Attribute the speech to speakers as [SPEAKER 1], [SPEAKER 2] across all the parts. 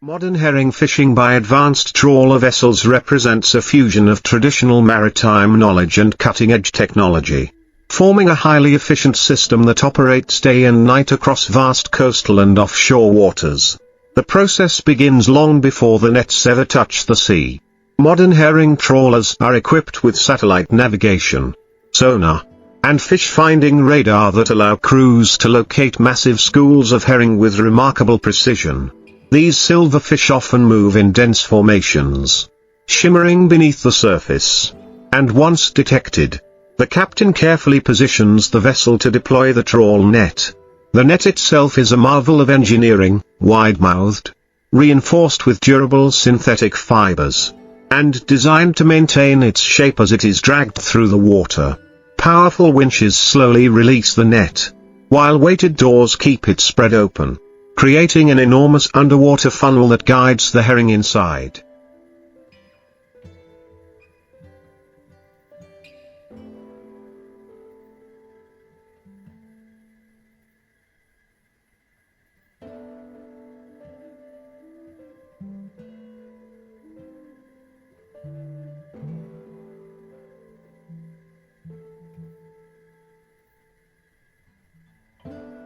[SPEAKER 1] Modern herring fishing by advanced trawler vessels represents a fusion of traditional maritime knowledge and cutting-edge technology, forming a highly efficient system that operates day and night across vast coastal and offshore waters. The process begins long before the nets ever touch the sea. Modern herring trawlers are equipped with satellite navigation, sonar, and fish-finding radar that allow crews to locate massive schools of herring with remarkable precision. These silverfish often move in dense formations, shimmering beneath the surface. And once detected, the captain carefully positions the vessel to deploy the trawl net. The net itself is a marvel of engineering, wide-mouthed, reinforced with durable synthetic fibers, and designed to maintain its shape as it is dragged through the water. Powerful winches slowly release the net, while weighted doors keep it spread open, creating an enormous underwater funnel that guides the herring inside.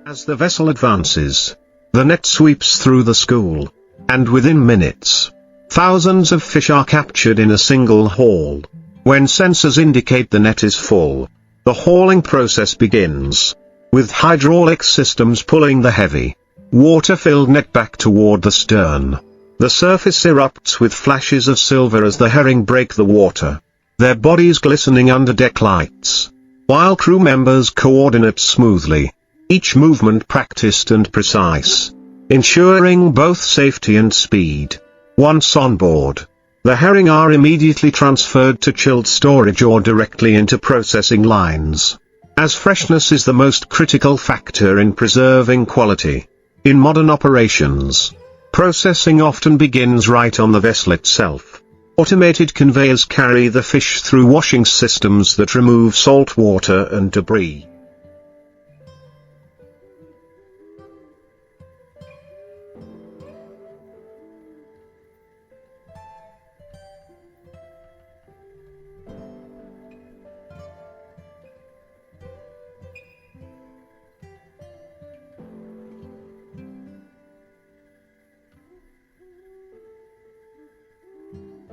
[SPEAKER 1] As the vessel advances, the net sweeps through the school, and within minutes, thousands of fish are captured in a single haul. When sensors indicate the net is full, the hauling process begins, with hydraulic systems pulling the heavy, water-filled net back toward the stern. The surface erupts with flashes of silver as the herring break the water, their bodies glistening under deck lights, while crew members coordinate smoothly, each movement practiced and precise, ensuring both safety and speed. Once on board, the herring are immediately transferred to chilled storage or directly into processing lines, as freshness is the most critical factor in preserving quality. In modern operations, processing often begins right on the vessel itself. Automated conveyors carry the fish through washing systems that remove salt water and debris.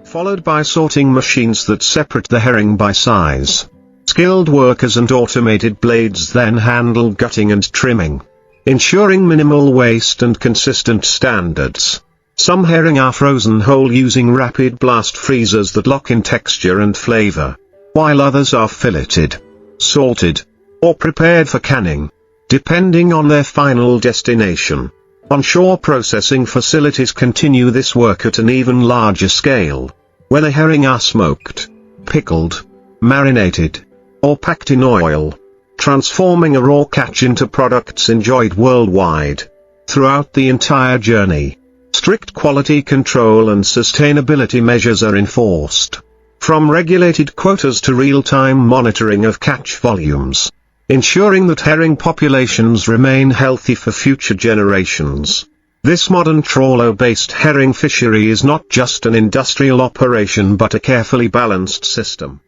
[SPEAKER 1] Followed by sorting machines that separate the herring by size. Skilled workers and automated blades then handle gutting and trimming, ensuring minimal waste and consistent standards. Some herring are frozen whole using rapid blast freezers that lock in texture and flavor, while others are filleted, salted, or prepared for canning, depending on their final destination. Onshore processing facilities continue this work at an even larger scale, where the herring are smoked, pickled, marinated, or packed in oil, transforming a raw catch into products enjoyed worldwide. Throughout the entire journey, strict quality control and sustainability measures are enforced, from regulated quotas to real-time monitoring of catch volumes, ensuring that herring populations remain healthy for future generations. This modern trawler-based herring fishery is not just an industrial operation but a carefully balanced system.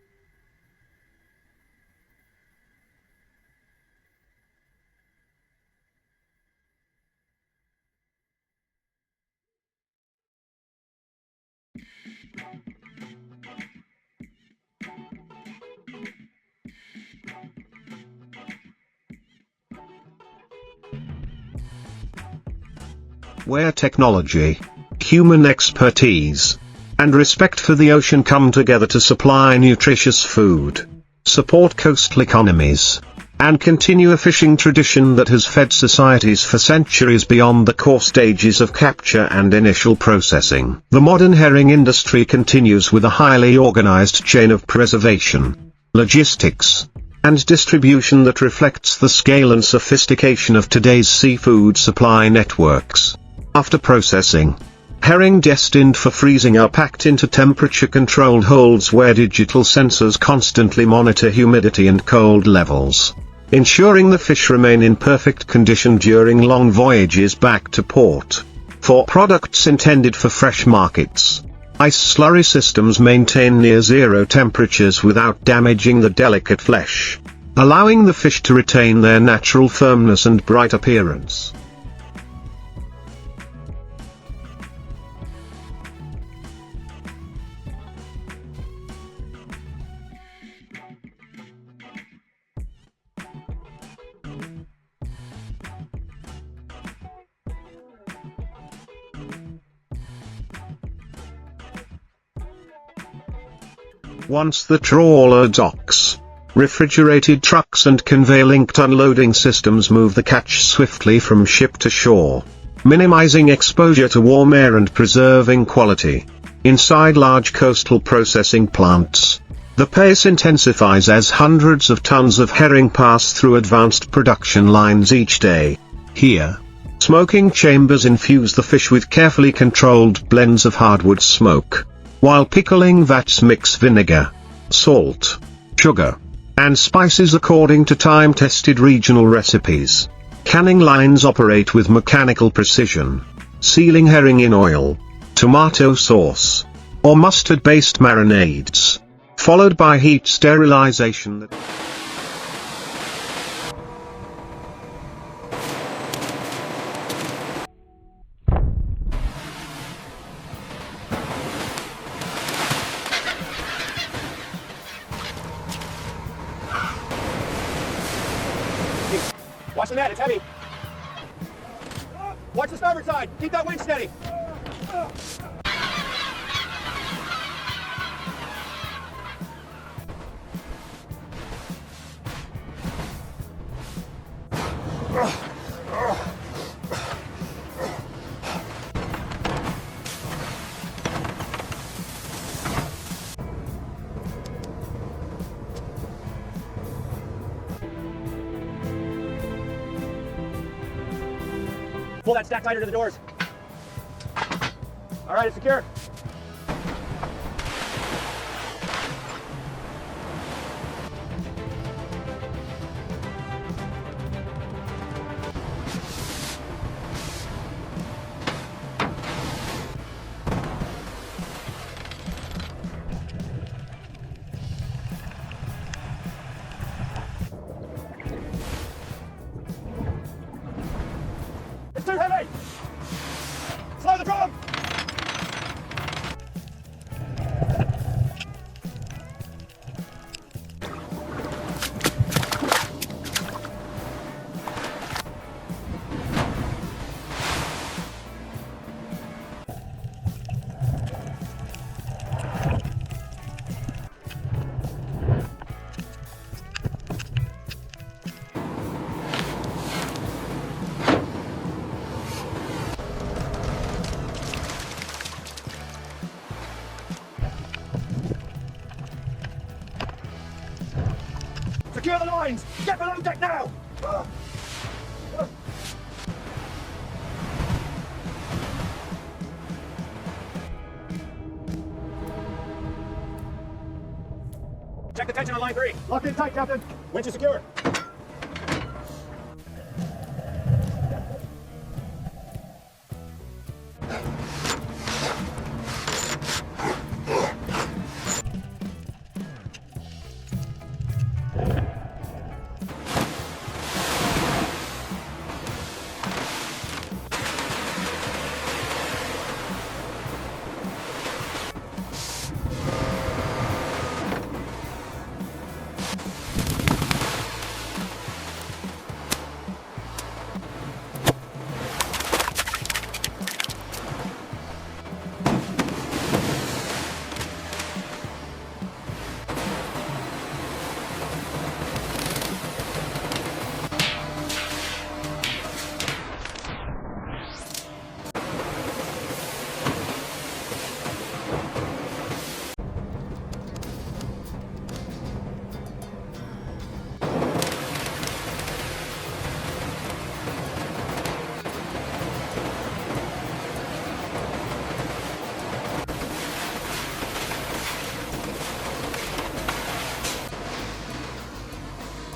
[SPEAKER 1] Where technology, human expertise, and respect for the ocean come together to supply nutritious food, support coastal economies, and continue a fishing tradition that has fed societies for centuries beyond the core stages of capture and initial processing. The modern herring industry continues with a highly organized chain of preservation, logistics, and distribution that reflects the scale and sophistication of today's seafood supply networks. After processing, herring destined for freezing are packed into temperature-controlled holds where digital sensors constantly monitor humidity and cold levels, ensuring the fish remain in perfect condition during long voyages back to port. For products intended for fresh markets, ice slurry systems maintain near zero temperatures without damaging the delicate flesh, allowing the fish to retain their natural firmness and bright appearance. Once the trawler docks, refrigerated trucks and conveyor-linked unloading systems move the catch swiftly from ship to shore, minimizing exposure to warm air and preserving quality. Inside large coastal processing plants, the pace intensifies as hundreds of tons of herring pass through advanced production lines each day. Here, smoking chambers infuse the fish with carefully controlled blends of hardwood smoke, while pickling vats mix vinegar, salt, sugar, and spices according to time-tested regional recipes. Canning lines operate with mechanical precision, sealing herring in oil, tomato sauce, or mustard-based marinades, followed by heat sterilization.
[SPEAKER 2] Watch the net, it's heavy. Watch the starboard side, keep that wind steady. Pull that stack tighter to the doors. All right, it's secure. It's too heavy! Slow the drum! Secure the lines! Get below deck now! Check the tension on line 3. Locked in tight, Captain. Winch is secure.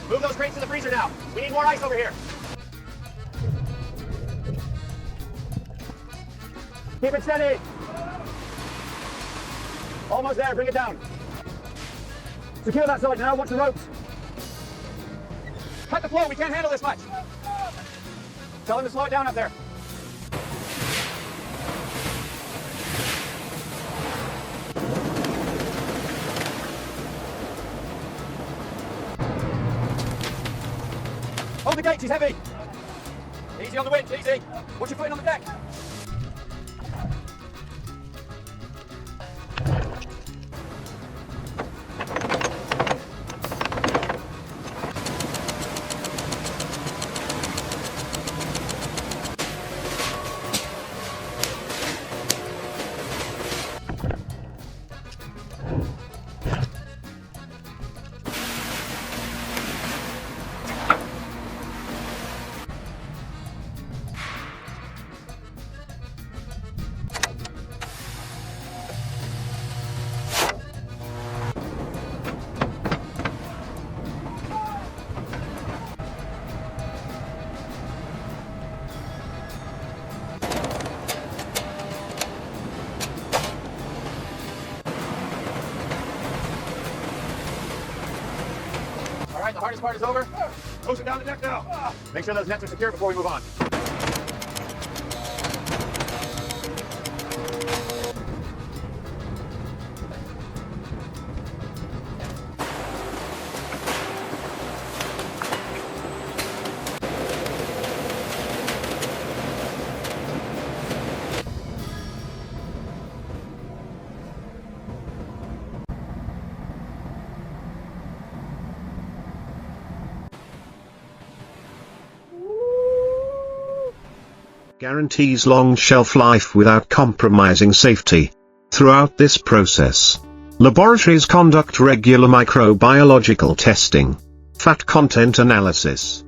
[SPEAKER 2] Move those crates to the freezer now. We need more ice over here. Keep it steady. Almost there, bring it down. Secure that side now, watch the ropes. Cut the flow, we can't handle this much. Tell him to slow it down up there. Hold the gate, she's heavy. Easy on the winch, easy. Watch your footing on the deck. All right, the hardest part is over. Close it down the deck now. Make sure those nets are secure before we move on.
[SPEAKER 1] Guarantees long shelf life without compromising safety. Throughout this process, laboratories conduct regular microbiological testing, fat content analysis,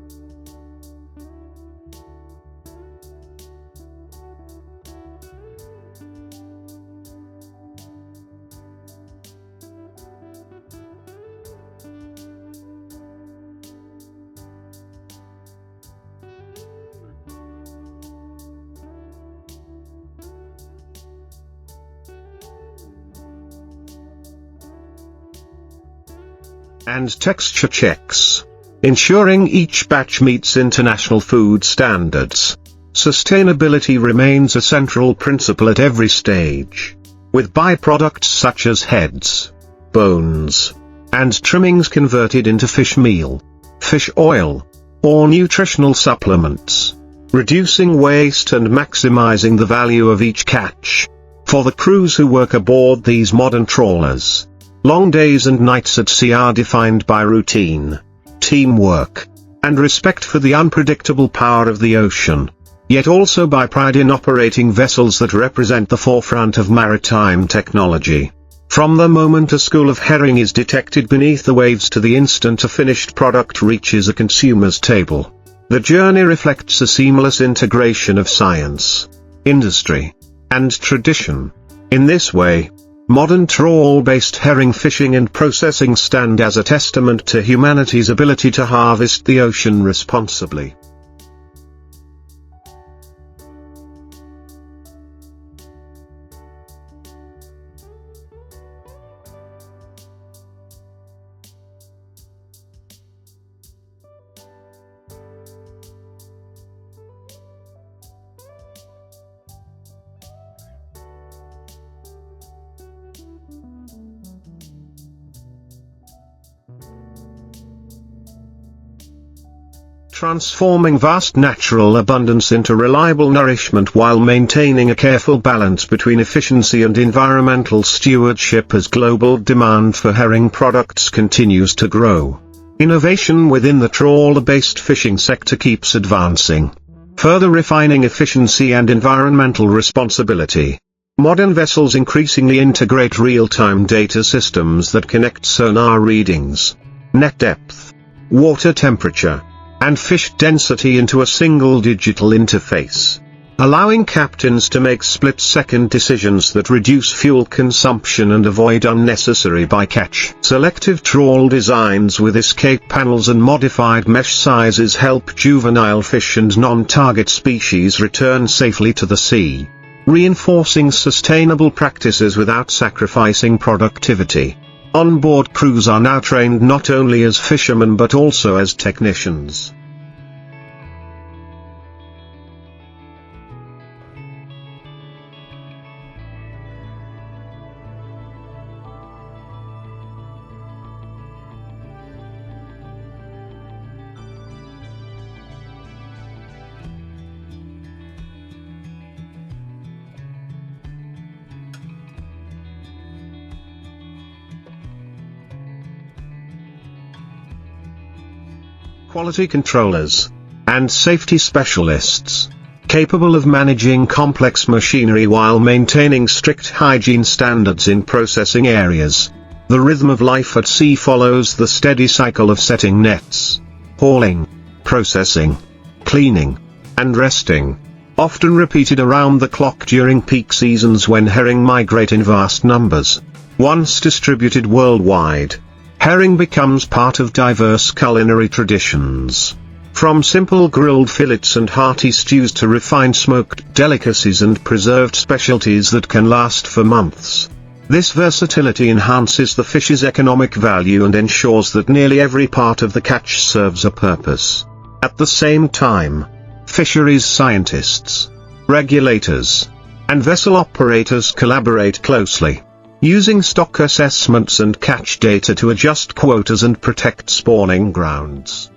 [SPEAKER 1] and texture checks, ensuring each batch meets international food standards. Sustainability remains a central principle at every stage, with byproducts such as heads, bones, and trimmings converted into fish meal, fish oil, or nutritional supplements, reducing waste and maximizing the value of each catch. For the crews who work aboard these modern trawlers, long days and nights at sea are defined by routine, teamwork, and respect for the unpredictable power of the ocean, yet also by pride in operating vessels that represent the forefront of maritime technology. From the moment a school of herring is detected beneath the waves to the instant a finished product reaches a consumer's table, the journey reflects a seamless integration of science, industry, and tradition. In this way, modern trawl-based herring fishing and processing stand as a testament to humanity's ability to harvest the ocean responsibly. Transforming vast natural abundance into reliable nourishment while maintaining a careful balance between efficiency and environmental stewardship as global demand for herring products continues to grow. Innovation within the trawler-based fishing sector keeps advancing, further refining efficiency and environmental responsibility. Modern vessels increasingly integrate real-time data systems that connect sonar readings, net depth, water temperature, and fish density into a single digital interface, allowing captains to make split-second decisions that reduce fuel consumption and avoid unnecessary bycatch. Selective trawl designs with escape panels and modified mesh sizes help juvenile fish and non-target species return safely to the sea. reinforcing sustainable practices without sacrificing productivity. Onboard crews are now trained not only as fishermen but also as technicians. Quality controllers and safety specialists, capable of managing complex machinery while maintaining strict hygiene standards in processing areas. The rhythm of life at sea follows the steady cycle of setting nets, hauling, processing, cleaning, and resting, often repeated around the clock during peak seasons when herring migrate in vast numbers. Once distributed worldwide, herring becomes part of diverse culinary traditions. From simple grilled fillets and hearty stews to refined smoked delicacies and preserved specialties that can last for months. This versatility enhances the fish's economic value and ensures that nearly every part of the catch serves a purpose. At the same time, fisheries scientists, regulators, and vessel operators collaborate closely, using stock assessments and catch data to adjust quotas and protect spawning grounds.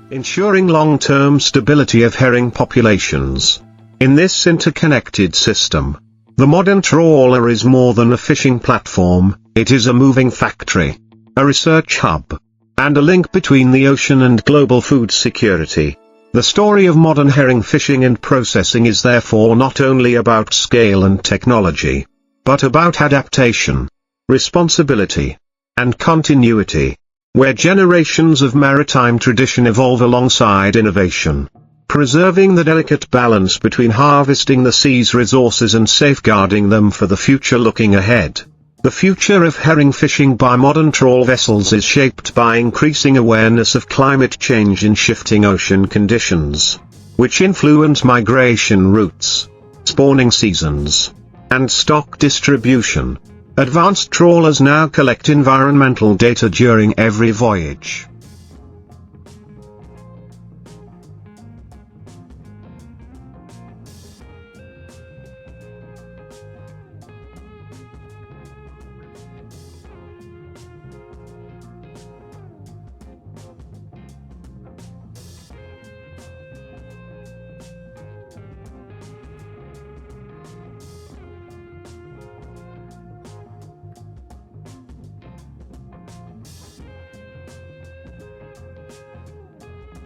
[SPEAKER 1] Ensuring long-term stability of herring populations. In this interconnected system, the modern trawler is more than a fishing platform, it is a moving factory, a research hub, and a link between the ocean and global food security. The story of modern herring fishing and processing is therefore not only about scale and technology, but about adaptation, responsibility, and continuity, where generations of maritime tradition evolve alongside innovation, preserving the delicate balance between harvesting the sea's resources and safeguarding them for the future. Looking ahead, the future of herring fishing by modern trawl vessels is shaped by increasing awareness of climate change and shifting ocean conditions, which influence migration routes, spawning seasons, and stock distribution. Advanced trawlers now collect environmental data during every voyage.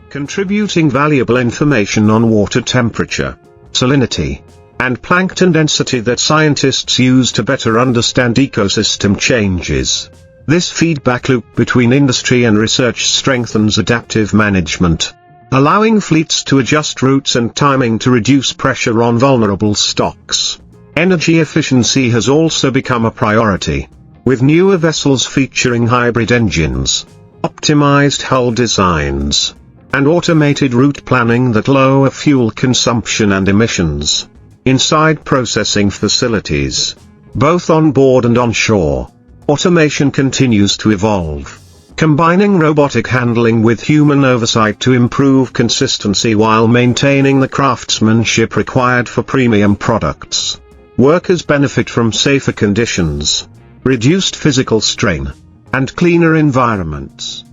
[SPEAKER 1] Contributing valuable information on water temperature, salinity, and plankton density that scientists use to better understand ecosystem changes. This feedback loop between industry and research strengthens adaptive management, allowing fleets to adjust routes and timing to reduce pressure on vulnerable stocks. Energy efficiency has also become a priority, with newer vessels featuring hybrid engines, optimized hull designs, and automated route planning that lower fuel consumption and emissions. Inside processing facilities, both on board and on shore, automation continues to evolve, combining robotic handling with human oversight to improve consistency while maintaining the craftsmanship required for premium products. Workers benefit from safer conditions, reduced physical strain, and cleaner environments.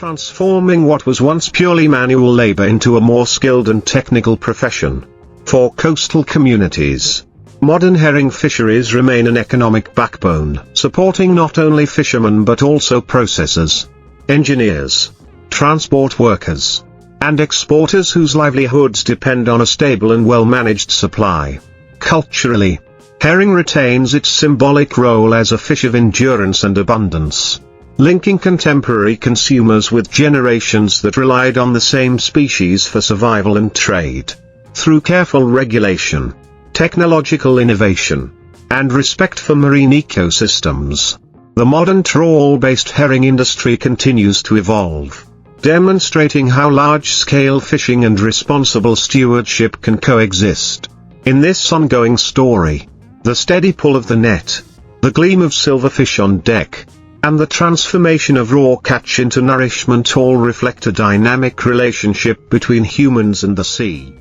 [SPEAKER 1] transforming what was once purely manual labor into a more skilled and technical profession. For coastal communities, modern herring fisheries remain an economic backbone, supporting not only fishermen but also processors, engineers, transport workers, and exporters whose livelihoods depend on a stable and well-managed supply. Culturally, herring retains its symbolic role as a fish of endurance and abundance, linking contemporary consumers with generations that relied on the same species for survival and trade. Through careful regulation, technological innovation, and respect for marine ecosystems, the modern trawl-based herring industry continues to evolve, demonstrating how large-scale fishing and responsible stewardship can coexist. In this ongoing story, the steady pull of the net, the gleam of silverfish on deck, and the transformation of raw catch into nourishment all reflect a dynamic relationship between humans and the sea.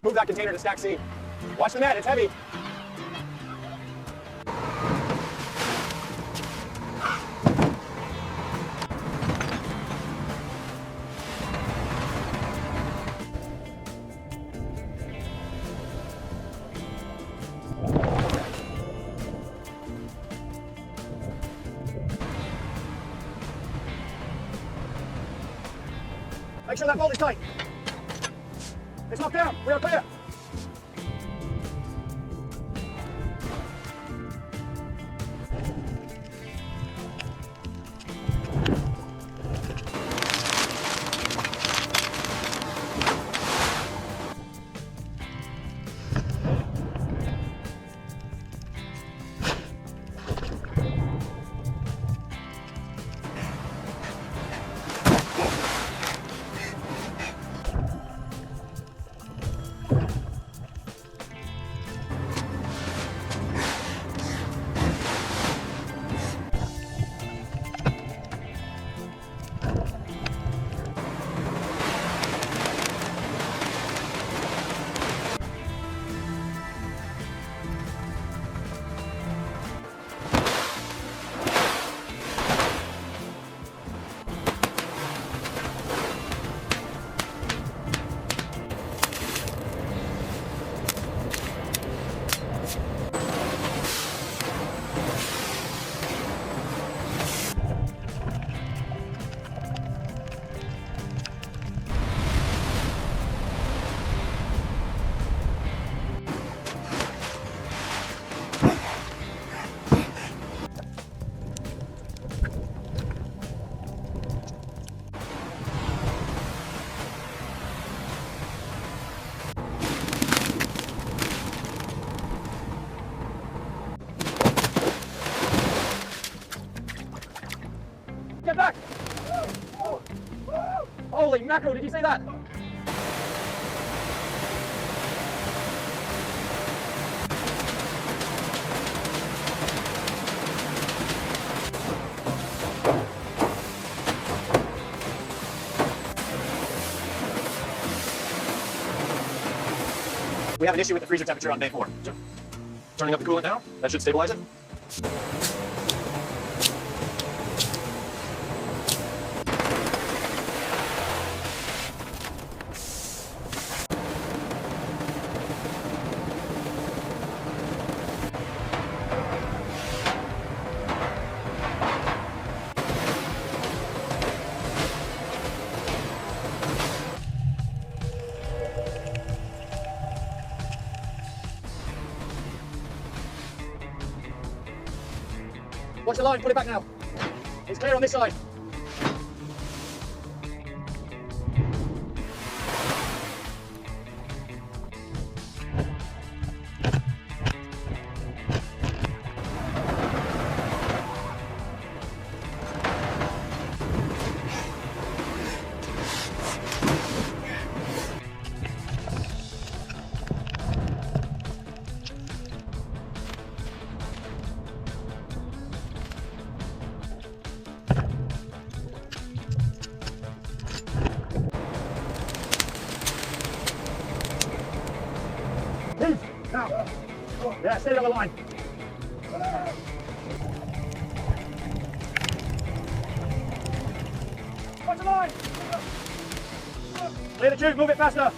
[SPEAKER 2] Move that container to stack C. Watch the net, it's heavy. Make sure that bolt is tight. It's locked down. We are clear. Get back! Holy mackerel, did you see that? We have an issue with the freezer temperature on bay 4. Turning up the coolant now, that should stabilize it. Watch the line, pull it back now. It's clear on this side. Stay on the line. Watch the line. Lay the tube, move it faster.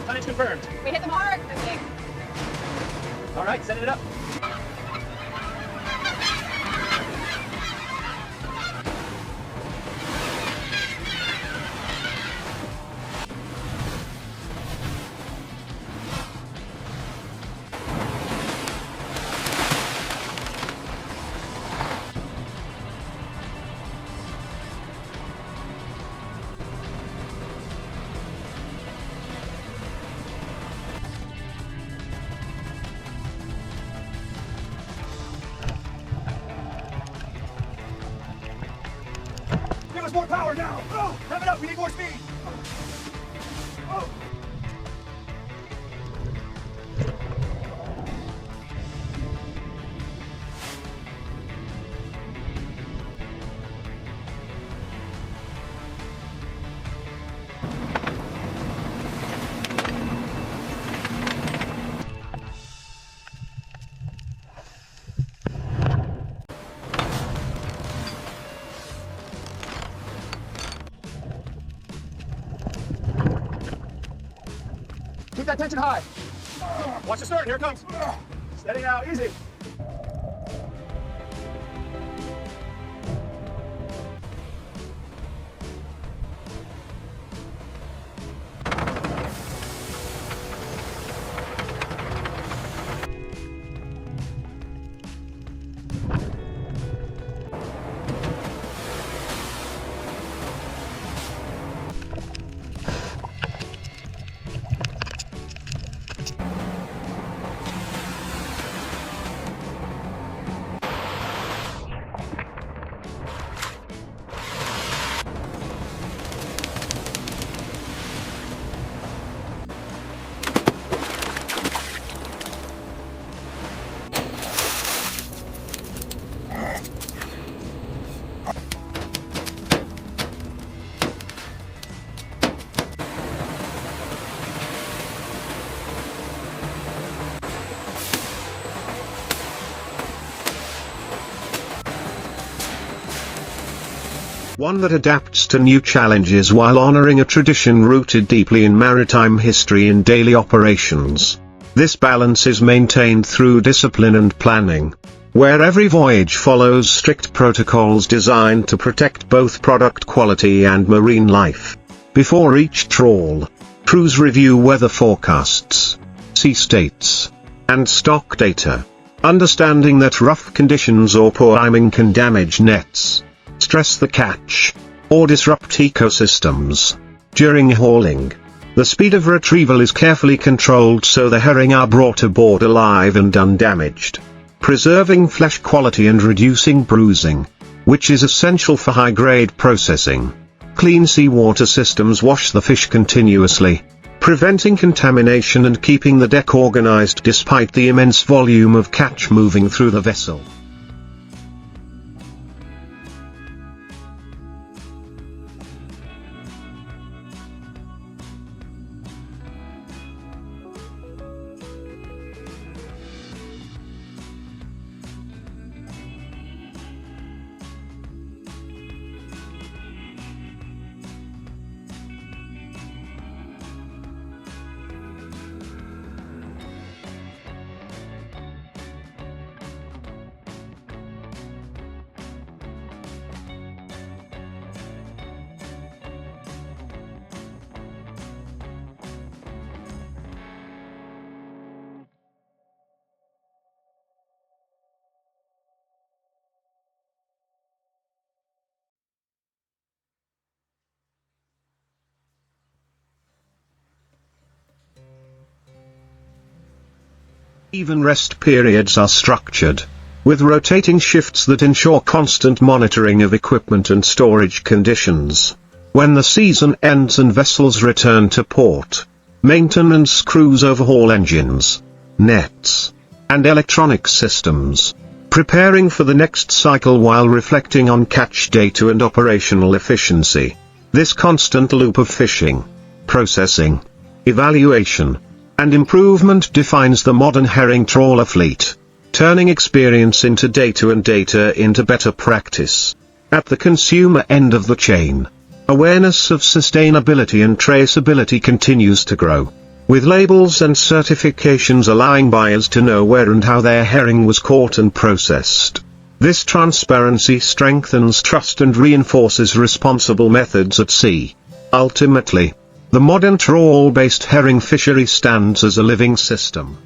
[SPEAKER 2] Tonnage confirmed.
[SPEAKER 3] We hit the mark, I think.
[SPEAKER 2] All right, setting it up. Give us more power now! Oh, rev it up, we need more speed! Oh. Keep that tension high. Watch the stern, here it comes. Steady now, easy.
[SPEAKER 1] One that adapts to new challenges while honoring a tradition rooted deeply in maritime history in daily operations. This balance is maintained through discipline and planning, where every voyage follows strict protocols designed to protect both product quality and marine life. Before each trawl, crews review weather forecasts, sea states, and stock data, understanding that rough conditions or poor timing can damage nets, stress the catch, or disrupt ecosystems. During hauling, the speed of retrieval is carefully controlled so the herring are brought aboard alive and undamaged, preserving flesh quality and reducing bruising, which is essential for high-grade processing. Clean seawater systems wash the fish continuously, preventing contamination and keeping the deck organized despite the immense volume of catch moving through the vessel. Even rest periods are structured, with rotating shifts that ensure constant monitoring of equipment and storage conditions. When the season ends and vessels return to port, maintenance crews overhaul engines, nets, and electronic systems, preparing for the next cycle while reflecting on catch data and operational efficiency. This constant loop of fishing, processing, evaluation, and improvement defines the modern herring trawler fleet, turning experience into data and data into better practice. At the consumer end of the chain, awareness of sustainability and traceability continues to grow, with labels and certifications allowing buyers to know where and how their herring was caught and processed. This transparency strengthens trust and reinforces responsible methods at sea. Ultimately, the modern trawl-based herring fishery stands as a living system.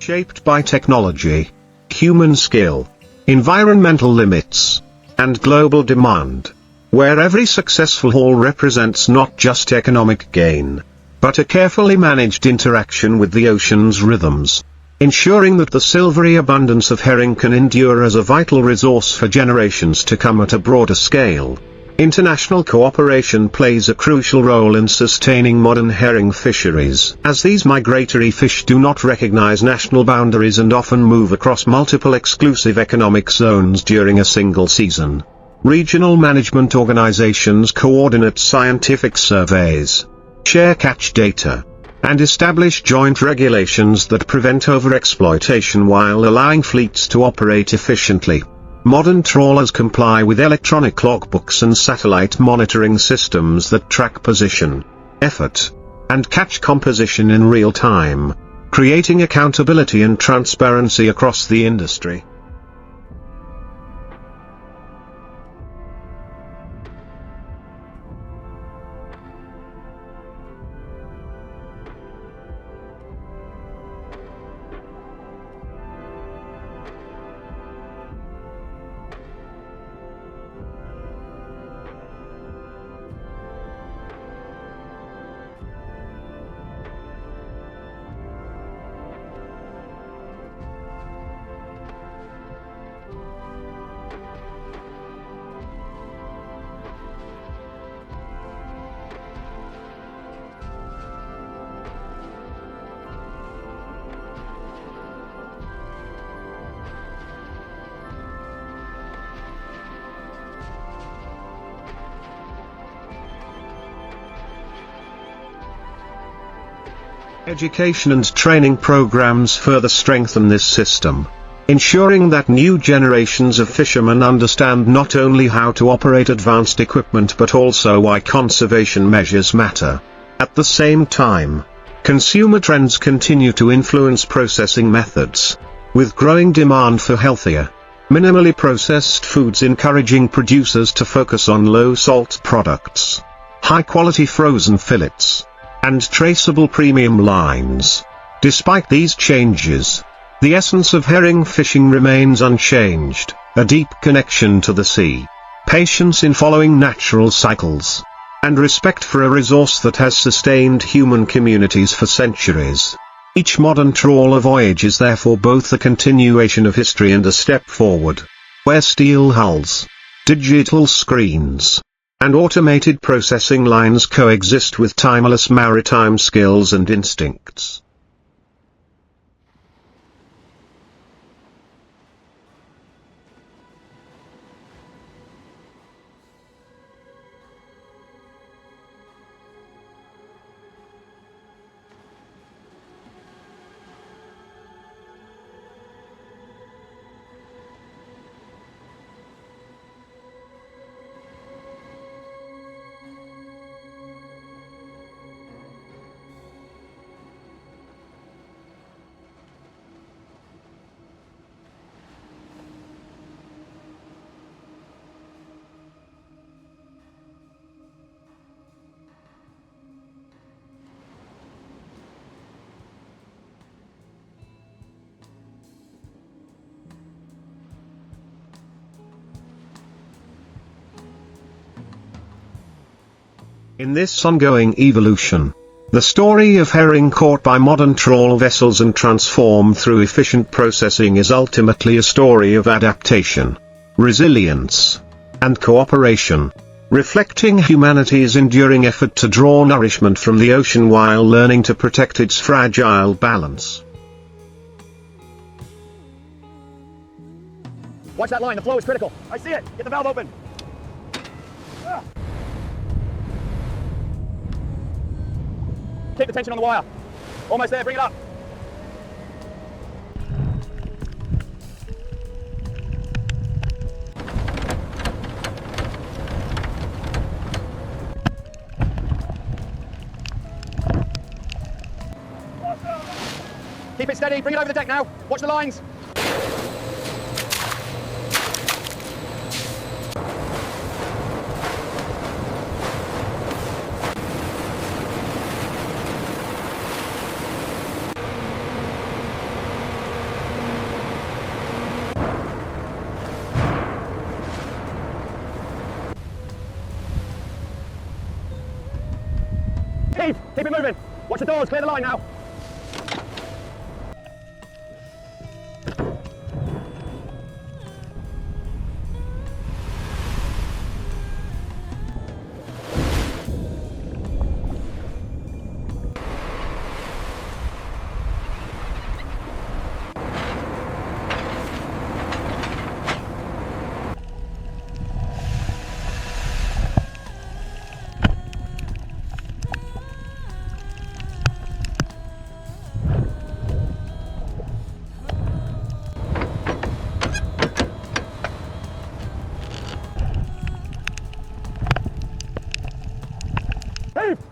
[SPEAKER 1] Shaped by technology, human skill, environmental limits, and global demand, where every successful haul represents not just economic gain, but a carefully managed interaction with the ocean's rhythms, ensuring that the silvery abundance of herring can endure as a vital resource for generations to come at a broader scale. International cooperation plays a crucial role in sustaining modern herring fisheries, as these migratory fish do not recognize national boundaries and often move across multiple exclusive economic zones during a single season. Regional management organizations coordinate scientific surveys, share catch data, and establish joint regulations that prevent overexploitation while allowing fleets to operate efficiently. Modern trawlers comply with electronic logbooks and satellite monitoring systems that track position, effort, and catch composition in real time, creating accountability and transparency across the industry. Education and training programs further strengthen this system, ensuring that new generations of fishermen understand not only how to operate advanced equipment but also why conservation measures matter. At the same time, consumer trends continue to influence processing methods, with growing demand for healthier, minimally processed foods encouraging producers to focus on low-salt products, high-quality frozen fillets, and traceable premium lines. Despite these changes, the essence of herring fishing remains unchanged: a deep connection to the sea, patience in following natural cycles, and respect for a resource that has sustained human communities for centuries. Each modern trawler voyage is therefore both a continuation of history and a step forward, where steel hulls, digital screens, and automated processing lines coexist with timeless maritime skills and instincts. In this ongoing evolution, the story of herring caught by modern trawl vessels and transformed through efficient processing is ultimately a story of adaptation, resilience, and cooperation, reflecting humanity's enduring effort to draw nourishment from the ocean while learning to protect its fragile balance.
[SPEAKER 2] Watch that line, the flow is critical. I see it. Get the valve open. Keep the tension on the wire. Almost there, bring it up. Keep it steady, bring it over the deck now. Watch the lines. Keep it moving. Watch the doors, clear the line now.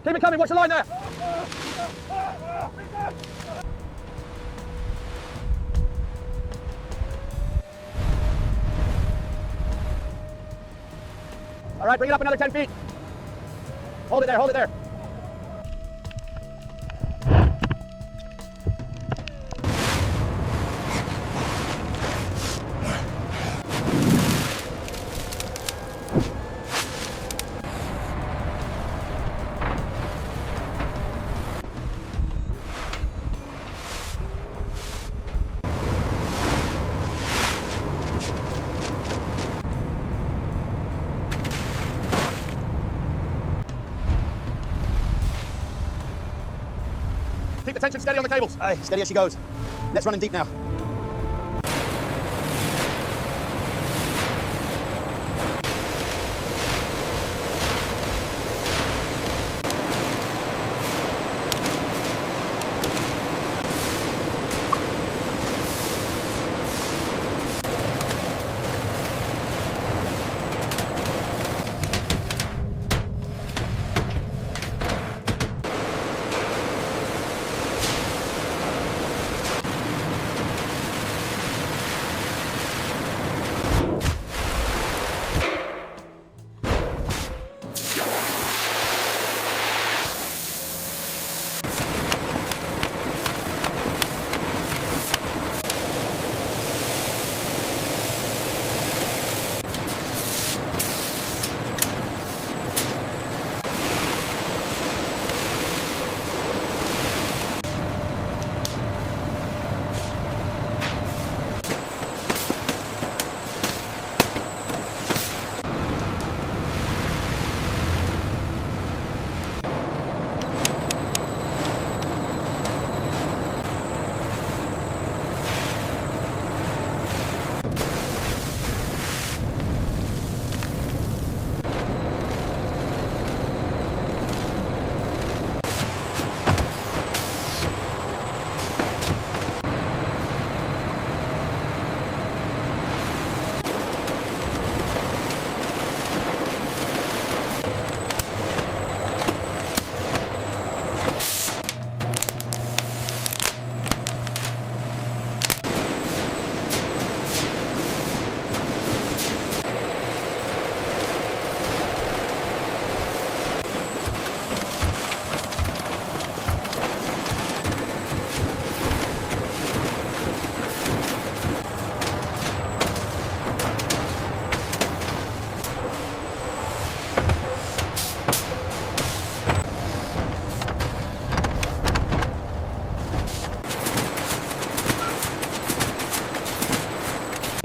[SPEAKER 2] Keep it coming, watch the line there! All right, bring it up another 10 feet. Hold it there, hold it there. Keep the tension steady on the cables. Aye, steady as she goes. Let's run in deep now.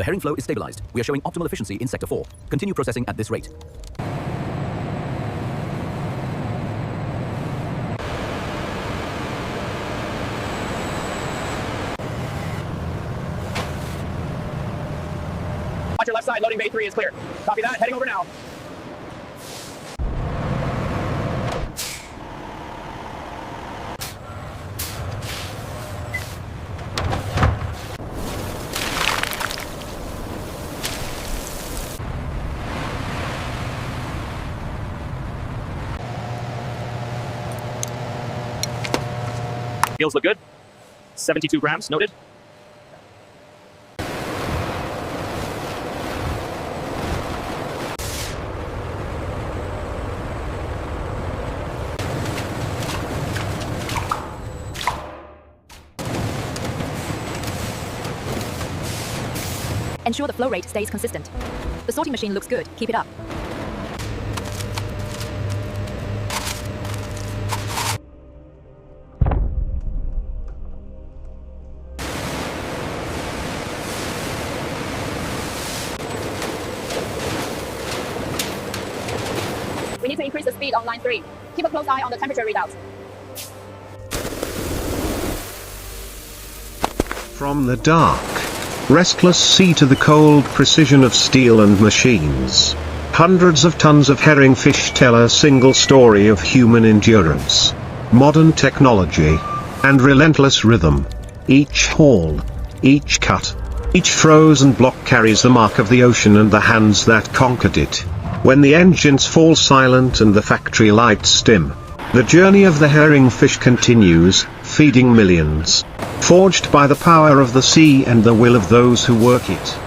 [SPEAKER 3] herring flow is stabilized. We are showing optimal efficiency in Sector 4. Continue processing at this rate.
[SPEAKER 4] Watch your left side, loading bay 3 is clear. Copy that, heading over now. Yields look good. 72 grams, noted.
[SPEAKER 5] Ensure the flow rate stays consistent. The sorting machine looks good. Keep it up. We need to increase the speed on line 3. Keep a close eye on the temperature readouts.
[SPEAKER 1] From the dark, restless sea to the cold precision of steel and machines, hundreds of tons of herring fish tell a single story of human endurance, modern technology, and relentless rhythm. Each haul, each cut, each frozen block carries the mark of the ocean and the hands that conquered it. When the engines fall silent and the factory lights dim, the journey of the herring fish continues, feeding millions, forged by the power of the sea and the will of those who work it.